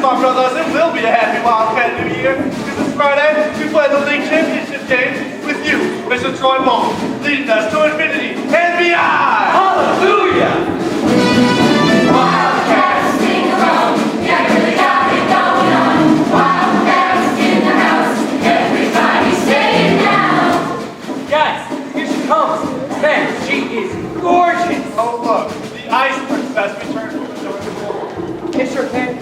on, brothers, it will be a happy Wildcat New Year. This Friday, we play the league championship game with you, Mr. Troy Bolton, leading us to infinity and beyond. Hallelujah! Wildcats sing along, yeah, really got it going on. Wildcats in the house, everybody say it now. Guys, here she comes. Man, she is gorgeous. Oh, look, the ice princess returned from the door. Hey, sure thing.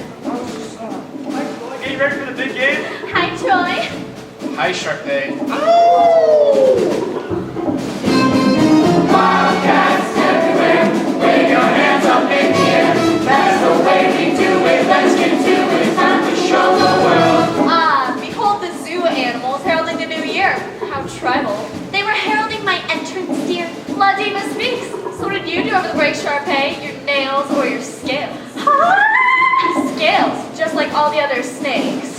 Get you ready for the big game? Hi, Troy. Hi, Sharpay. Wildcats everywhere, wave your hands up in the air. That's the way we do it, let's get to it, time to show the world. Behold the zoo animals heralding the new year. How tribal. They were heralding my entrance, dear. La Diva speaks. So what did you do over the break, Sharpay? Your nails or your scales? Scales, just like all the other snakes.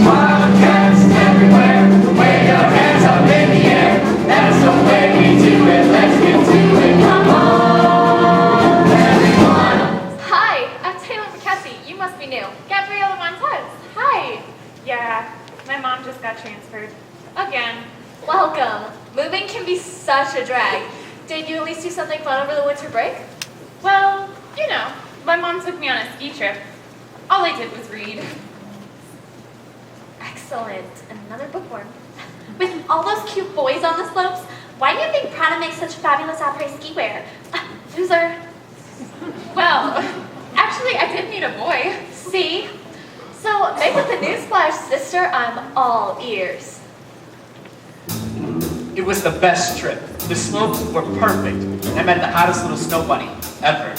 Wildcats everywhere, wave your hands up in the air. That's the way we do it, let's get to it, come on, everyone. Hi, I'm Taylor McKessie. You must be new. Gabriella Montez. Hi. Yeah, my mom just got transferred. Again. Welcome. Moving can be such a drag. Did you at least do something fun over the winter break? Well, you know, my mom took me on a ski trip. All I did was read. Excellent. Another bookworm. With all those cute boys on the slopes, why do you think Prada makes such fabulous après ski wear? Loser. Well, actually, I did meet a boy. See? So, make with the newsflash, sister. I'm all ears. It was the best trip. The slopes were perfect. I met the hottest little snow bunny ever.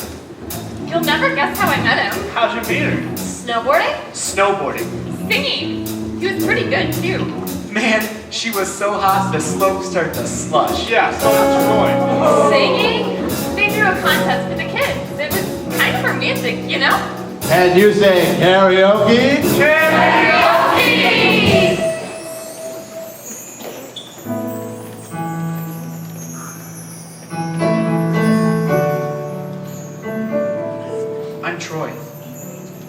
You'll never guess how I met him. How'd you meet her? Snowboarding? Snowboarding. Singing. He was pretty good, too. Man, she was so hot the slopes turned to slush. Yeah, so did Troy. Singing? They threw a contest for the kids. It was kind of for music, you know? And you say karaoke? Karaoke! I'm Troy.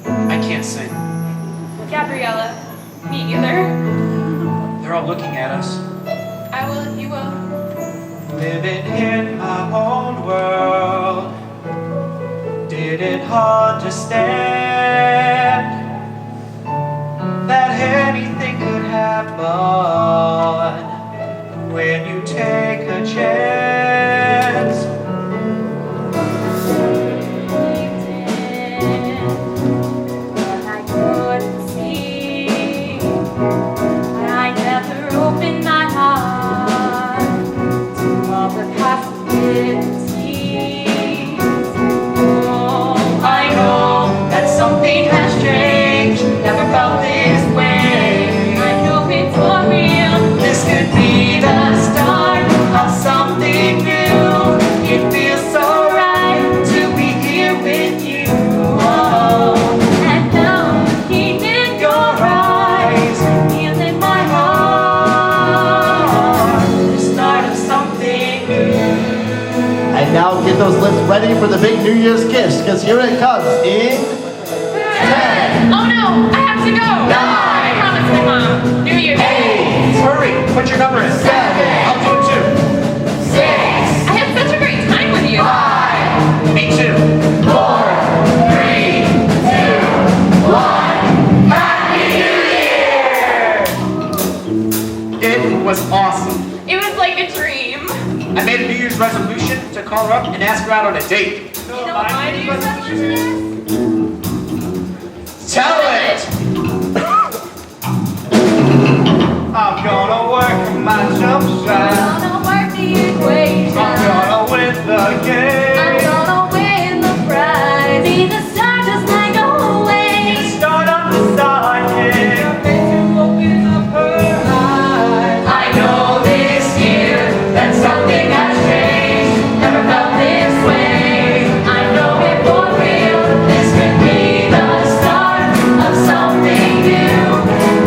I can't sing. Gabriella. Me either. They're all looking at us. I will if you will. Living in my own world. Didn't understand that anything could happen when you take a chance. But I couldn't see. I never opened my heart to all the possibilities. I know that something has changed. Never felt this way. I know it's for real. This could be the start of something new. It feels so right to be here with you. Oh, And now heat in your eyes, feel in my heart. the start of something new. And now get those lips ready for the big New Year's kiss, because here it comes in 10. Oh no, I have to go. 9. I promised my mom. New Year's. 8. Hurry, put your number in. 7. I'll do it too. 6. I had such a great time with you. 5. Me too. 4. 3. 2. 1. Happy New Year! It was awesome. It was like a dream. I made a New Year's resolution to call her up and ask her out on a date. You know what my New Year's resolution is? Tell it! I'm gonna work my jump shot. Gonna work the equation. I'm gonna win the game. I'm gonna win the prize. Be the star just like always. Start up the start, yeah. Open up her eyes. I know this year that something has changed. Never felt this way. I know it for real. This could be the start of something new.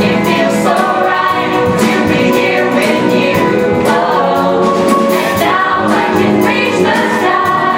It feels so right to be here with you. Oh, and now I can reach the sky.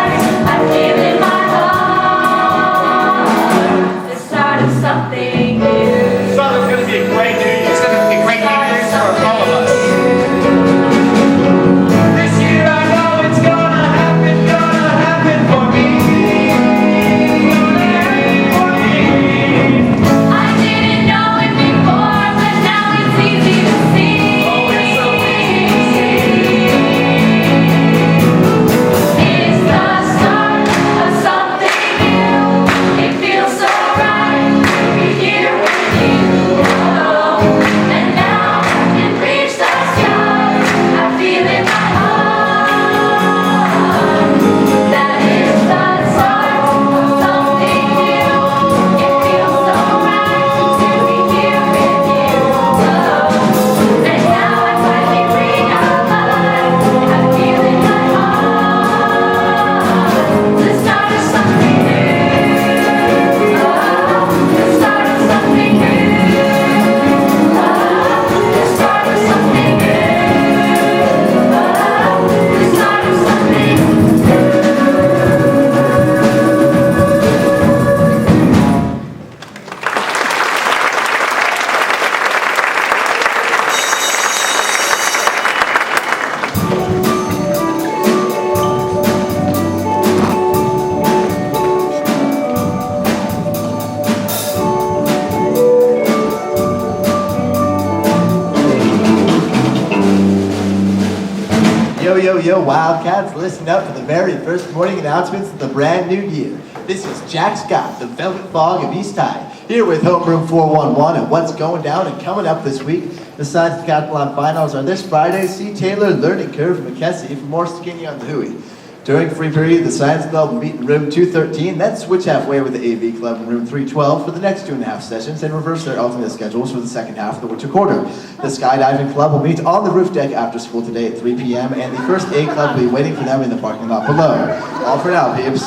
Yo, Wildcats, listen up for the very first morning announcements of the brand new year. This is Jack Scott, the Velvet Fog of East High, here with Homeroom 411 and what's going down and coming up this week. Besides the Decathlon Finals are this Friday, C. Taylor Learning Curve from McKessie for more skinny on the hooey. During free period, the Science Club will meet in room 213, then switch halfway with the AV Club in room 312 for the next 2.5 sessions and reverse their alternate schedules for the second half of the winter quarter. The Skydiving Club will meet on the roof deck after school today at 3 p.m. and the First Aid Club will be waiting for them in the parking lot below. All for now, peeps.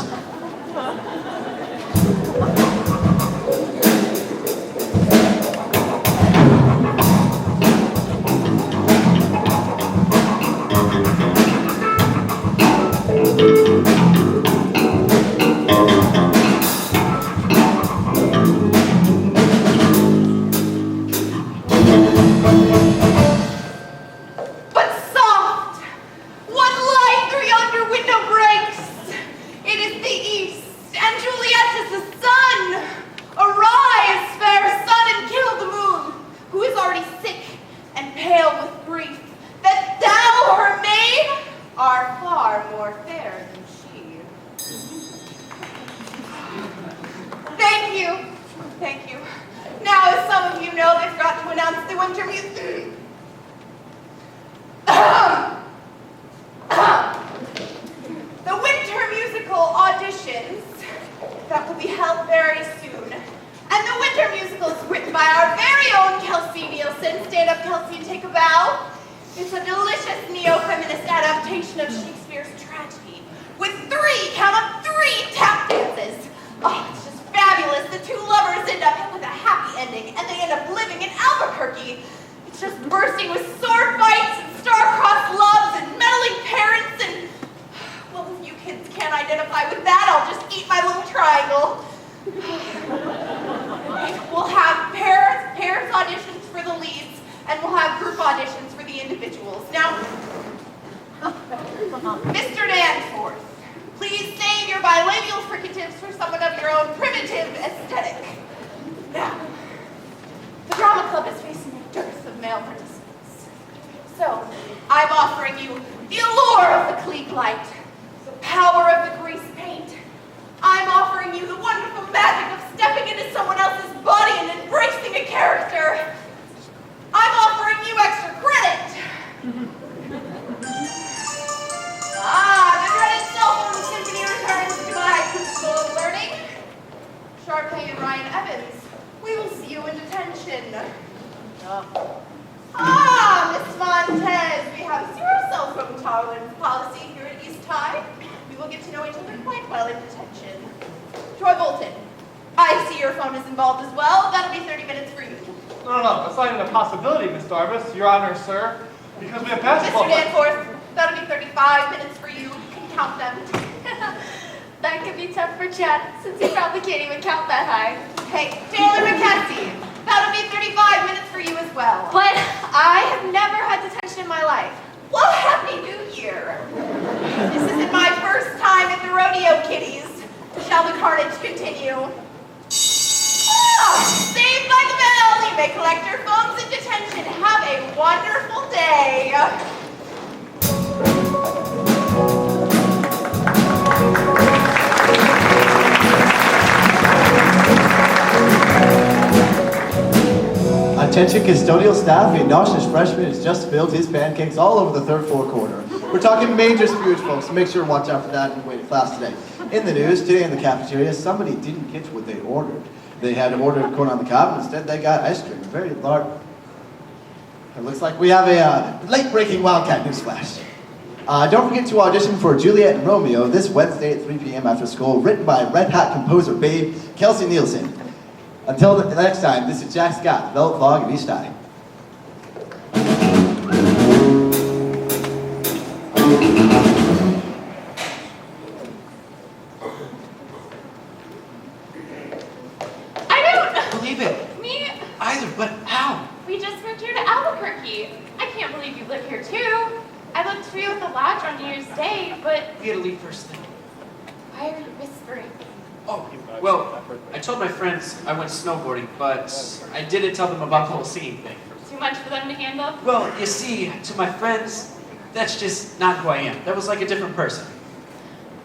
Thank you. Now, as some of you know, they forgot to announce the winter musical. The winter musical auditions that will be held very soon. And the winter musical is written by our very own Kelsey Nielsen. Stand up, Kelsey, and take a bow. It's a delicious neo-feminist adaptation of Shakespeare's tragedy with three tap dances. Oh, it's just fabulous. The two lovers end up with a happy ending, and they end up living in Albuquerque. It's just bursting with sword fights and star-crossed loves and meddling parents and... Well, if you kids can't identify with that, I'll just eat my little triangle. We'll have pairs auditions for the leads, and we'll have group auditions for the individuals. Now, Mr. Danforth, please save your bilabial fricatives for someone of your own primitive aesthetic. Now, the drama club is facing a dearth of male participants. So, I'm offering you the allure of the clique light, the power of the grease paint. I'm offering you the wonderful magic of stepping into someone else's body and embracing a character. I'm offering you extra credit. The dreaded cell phone symphony returns to my principal of learning. Sharpay and Ryan Evans, we will see you in detention. Miss Montez, we have a zero cell phone tolerance policy here at East High. We will get to know each other quite well in detention. Troy Bolton, I see your phone is involved as well. That'll be 30 minutes for you. No, that's not even a possibility, Miss Darvis, Your Honor, sir, because we have basketball. Mr. Danforth, that'll be 35 minutes for you. You can count them. That could be tough for Chad, since he probably can't even count that high. Hey, Taylor McKenzie, that'll be 35 minutes for you as well. But I have never had detention in my life. Well, Happy New Year. This isn't my first time at the rodeo, kiddies. Shall the carnage continue? Saved by the bell. You may collect your phones in detention. Have a wonderful day. Attention custodial staff, a nauseous freshman has just spilled his pancakes all over the third floor corner. We're talking major spewage, folks, so make sure to watch out for that on your way to class today. In the news, today in the cafeteria, somebody didn't get what they ordered. They had ordered corn on the cob, instead they got ice cream, a very large... It looks like we have a late-breaking Wildcat newsflash. Don't forget to audition for Juliet and Romeo this Wednesday at 3 p.m. after school, written by Red Hot composer babe Kelsey Nielsen. Until the next time, this is Jack Scott, Velvet Fog of East High. I don't Believe it. Me? Either, but how? We just moved here to Albuquerque. I can't believe you live here too. I looked for you at the lodge on New Year's Day, but We had to leave first thing. why are you whispering? Oh, well, I told my friends I went snowboarding, but I didn't tell them about the whole singing thing. Too much for them to handle? Well, you see, to my friends, that's just not who I am. That was like a different person.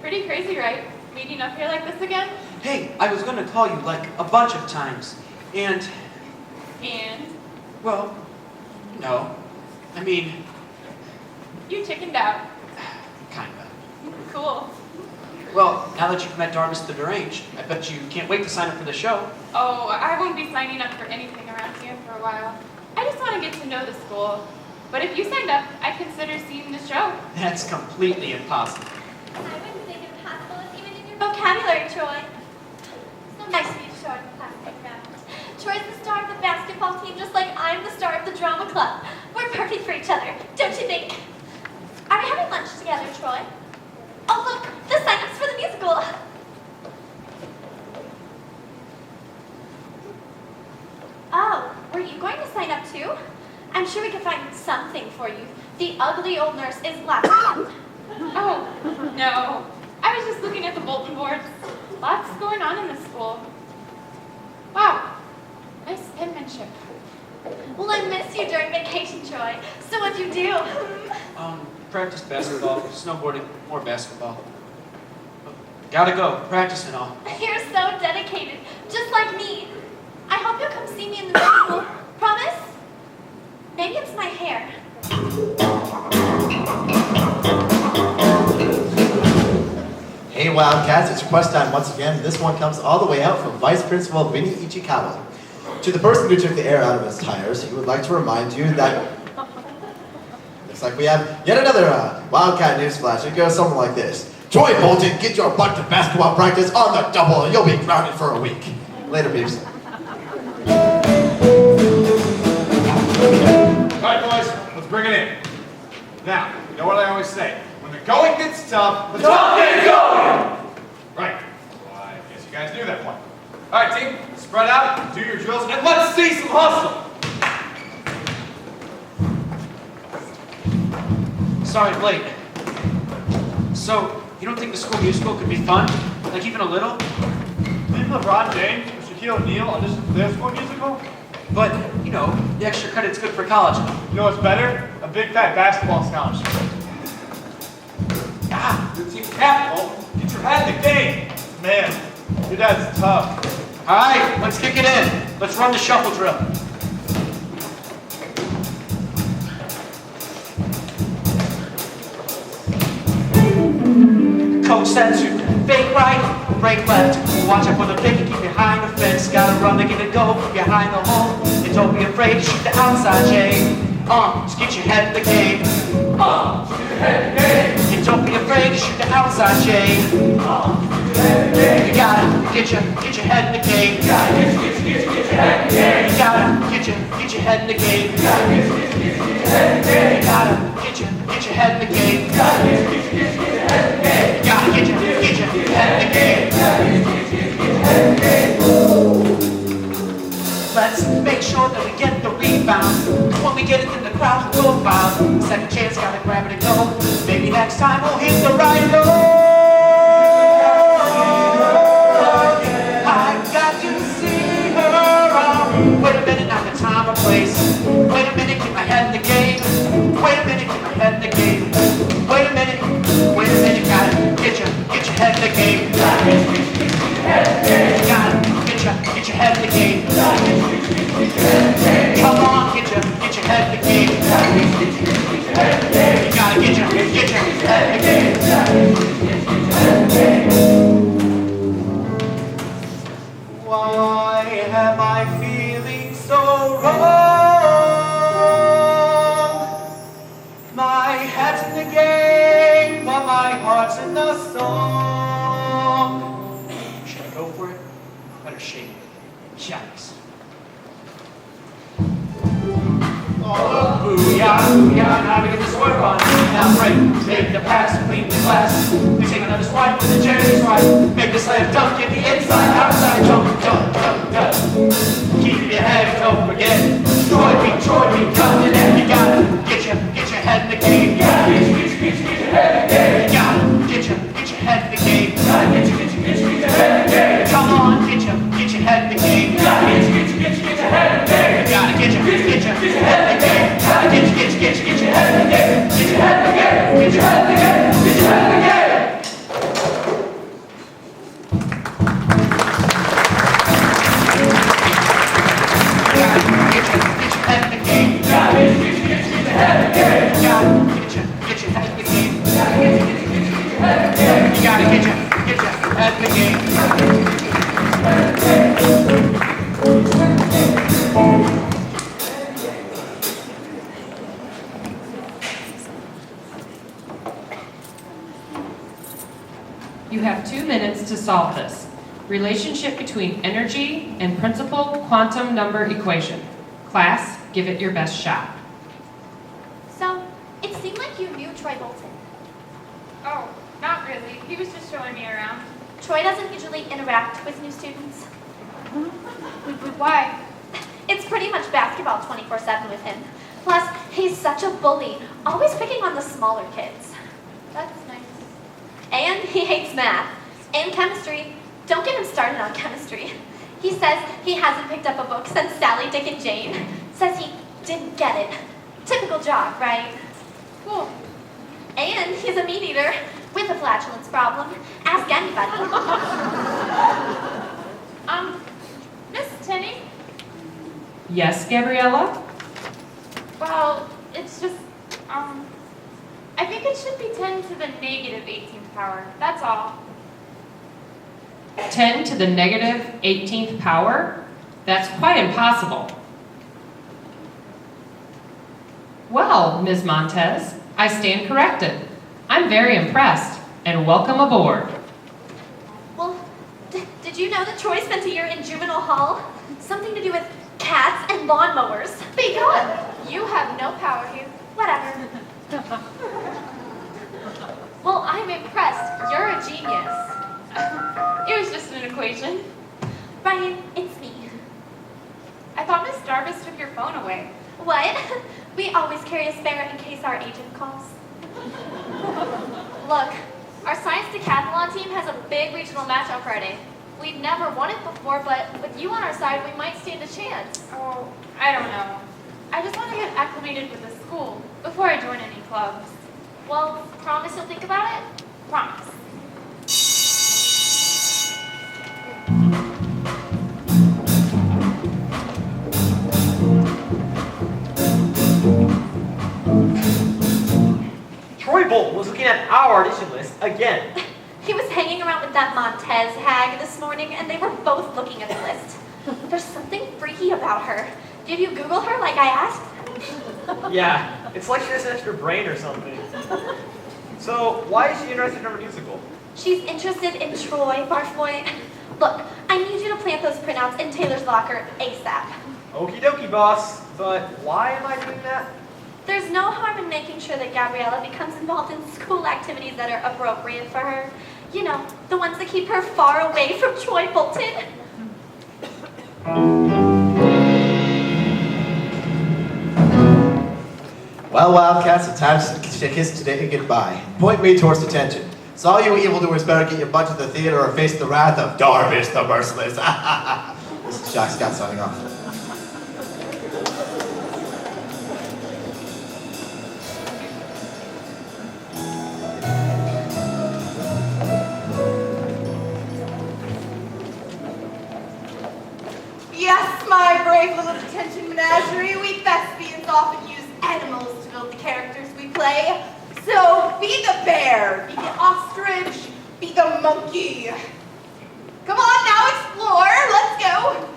Pretty crazy, right? Meeting up here like this again? Hey, I was gonna call you like a bunch of times, and, And well, no. I mean, you chickened out. kinda. Cool. Well, now that you've met Darvis the Deranged, I bet you can't wait to sign up for the show. Oh, I won't be signing up for anything around here for a while. I just want to get to know the school. But if you signed up, I'd consider seeing the show. That's completely impossible. I wouldn't think impossible is even in your vocabulary, Troy. So nice of you to show up in plastic round. Troy's the star of the basketball team, just like I'm the star of the drama club. We're perfect for each other, don't you think? Are we having lunch together, Troy? Oh, look, the sign-ups for the musical. Oh, were you going to sign up too? I'm sure we could find something for you. The ugly old nurse is laughing. Oh, no. I was just looking at the bulletin boards. Lots going on in this school. Wow. Nice penmanship. Well, I miss you during vacation, Troy. So what'd you do? Practice basketball, snowboarding, more basketball. Gotta go, practice and all. You're so dedicated, just like me. I hope you'll come see me in the musical. Promise? Maybe it's my hair. Hey Wildcats, it's quest time once again. This one comes all the way out from Vice Principal Vinny Ichikawa. To the person who took the air out of his tires, he would like to remind you that looks like we have yet another Wildcat news flash. It goes something like this. Troy Bolton, get your butt to basketball practice on the double and you'll be grounded for a week. Later, peeps. Alright, boys, let's bring it in. Now, you know what I always say? When the going gets tough, the tough get going! Right. Well, I guess you guys knew that one. Alright, team, spread out, do your drills, and let's see some hustle! Sorry, I'm late. So, you don't think the school musical could be fun? Like even a little? Didn't LeBron James or Shaquille O'Neal audition for their school musical? But, you know, the extra credit's good for college. You know what's better? A big fat basketball scholarship. Ah, Your team capital, get your head in the game. Man, your dad's tough. all right, let's kick it in. Let's run the shuffle drill. Coach says you fake right, break left. Watch out for the pick and keep behind the fence. Gotta run to get a goal from behind the hole. And don't be afraid to shoot the outside shade. Just get your head in the game. Shoot your head in the game. And don't be afraid to shoot the outside shade. You gotta get your head in the game. You gotta get your head in the game. You gotta get your head in the game. You gotta get your head in the game. You gotta get your head in the game. You gotta get your head in the game. You gotta get your head in the game. Let's make sure that we get the rebound. When we get it in the crowd, we'll foul. Second chance, gotta grab it and go. Maybe next time we'll hit the right note. I got to see her out. Wait a minute, now the time or place. Wait a minute, keep my head in the game. Wait a minute, keep my head in the game. Wait a minute, gotta get your head in the game. Gotta get your head in the game. Come on, get your head in the game. You gotta get your head in the game. Why am I feeling so wrong? My head's in the game, but my heart's in the song. Should I go for it? Better shake it. Yikes. Oh, booyah, booyah, now we get this work on. Now break, take the pass, clean the glass. We take another swipe with the cherry's right. Make the slam dunk, get the inside, outside, jump, jump, jump, jump. Keep your head, don't forget. Troy beat, cut the net. You gotta get your head in the game. You gotta get your head in the game. You gotta get your head in the game. You gotta get your head in the game. Come on, get your head in the game. You gotta get your head in the game. You gotta get your head in the game. You gotta get your head in the game. Get your head in the game. You gotta get your head in the game. You gotta get your head in the game. You have 2 minutes to solve this. Relationship between energy and principal quantum number equation. Class, give it your best shot. So, it seemed like you knew Troy Bolton. Oh, not really. He was just showing me around. Troy doesn't usually interact with new students. Why? It's pretty much basketball 24/7 with him. Plus, he's such a bully, always picking on the smaller kids. That's nice. And he hates math. And chemistry. Don't get him started on chemistry. He says he hasn't picked up a book since Sally, Dick, and Jane. Says he didn't get it. Typical jock, right? Cool. And he's a meat eater with a flatulence problem. Ask anybody. Miss Tinney? Yes, Gabriella? Well, it's just, I think it should be 10 to the negative 18th power. That's all. 10 to the negative 18th power? That's quite impossible. Well, Ms. Montez, I stand corrected. I'm very impressed, and welcome aboard. Well, did you know that Troy spent a year in juvenile hall? Something to do with cats and lawnmowers. Be gone. You have no power here. Whatever. Well, I'm impressed. You're a genius. It was just an equation. Ryan, it's me. I thought Miss Darvis took your phone away. What? We always carry a spare in case our agent calls. Look, our science decathlon team has a big regional match on Friday. We've never won it before, but with you on our side, we might stand a chance. Oh, I don't know. I just want to get acclimated with the school before I join any clubs. Well, promise you'll think about it? Promise. Troy Bolton was looking at our audition list again. He was hanging around with that Montez hag this morning, and they were both looking at the list. There's something freaky about her. Did you Google her like I asked? Yeah, it's like she has an extra brain or something. So, why is she interested in our musical? She's interested in Troy, Barfboy. Look, I need you to plant those printouts in Taylor's locker ASAP. Okie dokie, boss. But why am I doing that? There's no harm in making sure that Gabriella becomes involved in school activities that are appropriate for her. You know, the ones that keep her far away from Troy Bolton. Well, Wildcats, it's time to kiss today goodbye. Point me towards detention. So all you evildoers better get your butt to the theater or face the wrath of Darvish the Merciless. This is Jack Scott signing off. Yes, my brave little detention menagerie, we thespians often use animals to build the characters we play. So be the bear, be the ostrich, be the monkey. Come on now, explore, let's go.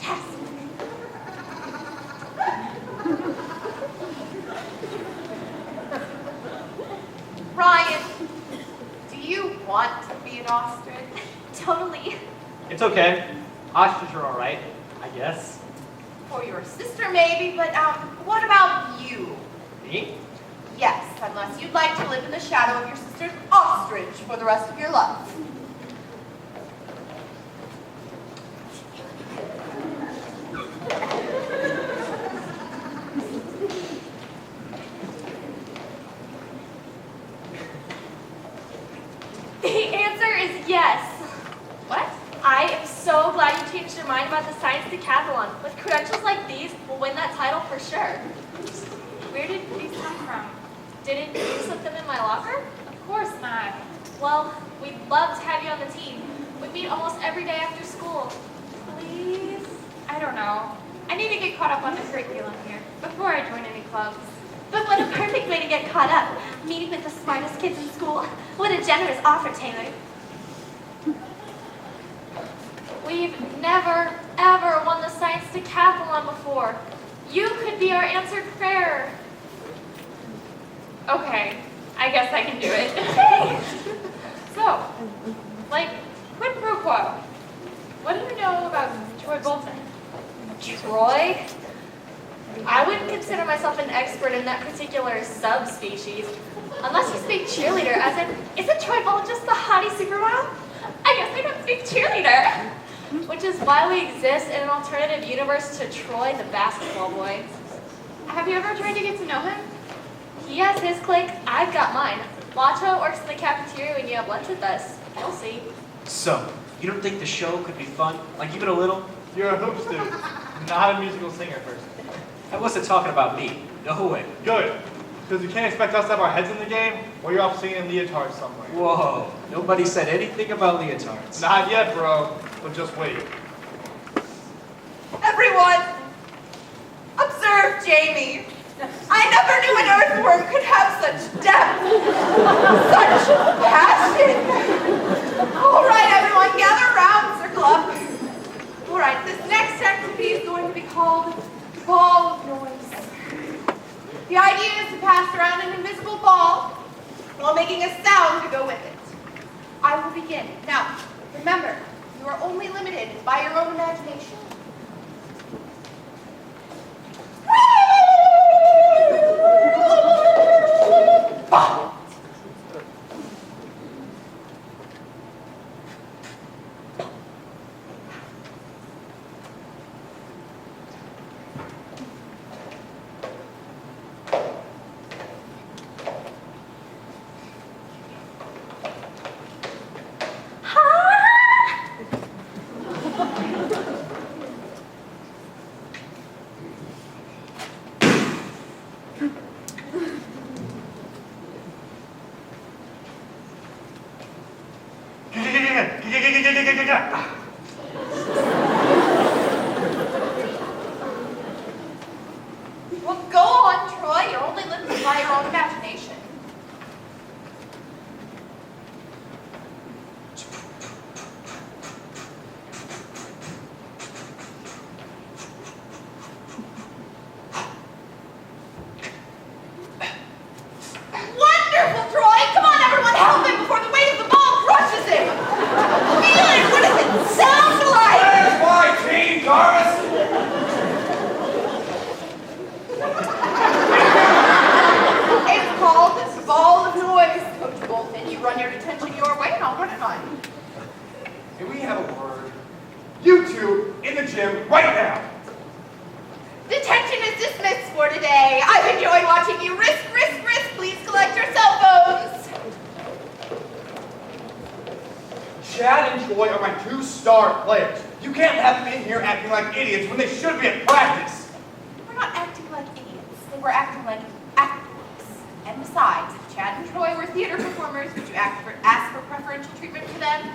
Yes. Ryan, do you want to be an ostrich? Totally. It's okay. Ostriches are alright, I guess. For your sister maybe, but what about you? Me? Yes, unless you'd like to live in the shadow of your sister's ostrich for the rest of your life. The answer is yes. What? I am so glad you changed your mind about the science decathlon. With credentials like these, we'll win that title for sure. Where did these come from? Didn't you slip them in my locker? Of course not. Well, we'd love to have you on the team. We meet almost every day after school. Please? I don't know. I need to get caught up on the curriculum here before I join any clubs. But what a perfect way to get caught up. Meeting with the smartest kids in school. What a generous offer, Taylor. We've never, ever won the science decathlon before. You could be our answered prayer. Okay, I guess I can do it. So, like, quid pro quo. What do you know about Troy Bolton? Troy? I wouldn't consider myself an expert in that particular subspecies. Unless you speak cheerleader, as in, isn't Troy Bolton just the hottie supermodel? I guess I don't speak cheerleader. Which is why we exist in an alternative universe to Troy, the basketball boy. Have you ever tried to get to know him? He has his clique, I've got mine. Lato works in the cafeteria when you have lunch with us. You'll see. So, you don't think the show could be fun? Like even a little? You're a hoops dude, not a musical singer person. I wasn't talking about me. No way. Good, because you can't expect us to have our heads in the game while you're off singing in leotards somewhere. Whoa, nobody said anything about leotards. Not yet, bro, but just wait. Everyone, observe Jamie. I never knew an earthworm could have such depth, such passion. All right, everyone, gather around, circle up. All right, this next activity is going to be called Ball of Noise. The idea is to pass around an invisible ball while making a sound to go with it. I will begin. Now, remember, you are only limited by your own imagination. Well, go on, Troy. You're only limited by your own imagination. Wonderful, Troy! Come on, everyone, help him before the weight of the ball crushes him! Feel it! What does it sound like? That's why, Team Jarvis! It's called this Ball of Noise, Coach Bolton. You run your detention your way and I'll run it mine. Can we have a word? You two in the gym right now! Detention is dismissed for today. I've enjoyed watching you risk. Please collect your cell phones. Chad and Troy are my two star players. You can't have them in here acting like idiots when they should be at practice. We're not acting like idiots. They were acting like actors. And besides, if Chad and Troy were theater performers, would you ask for preferential treatment for them?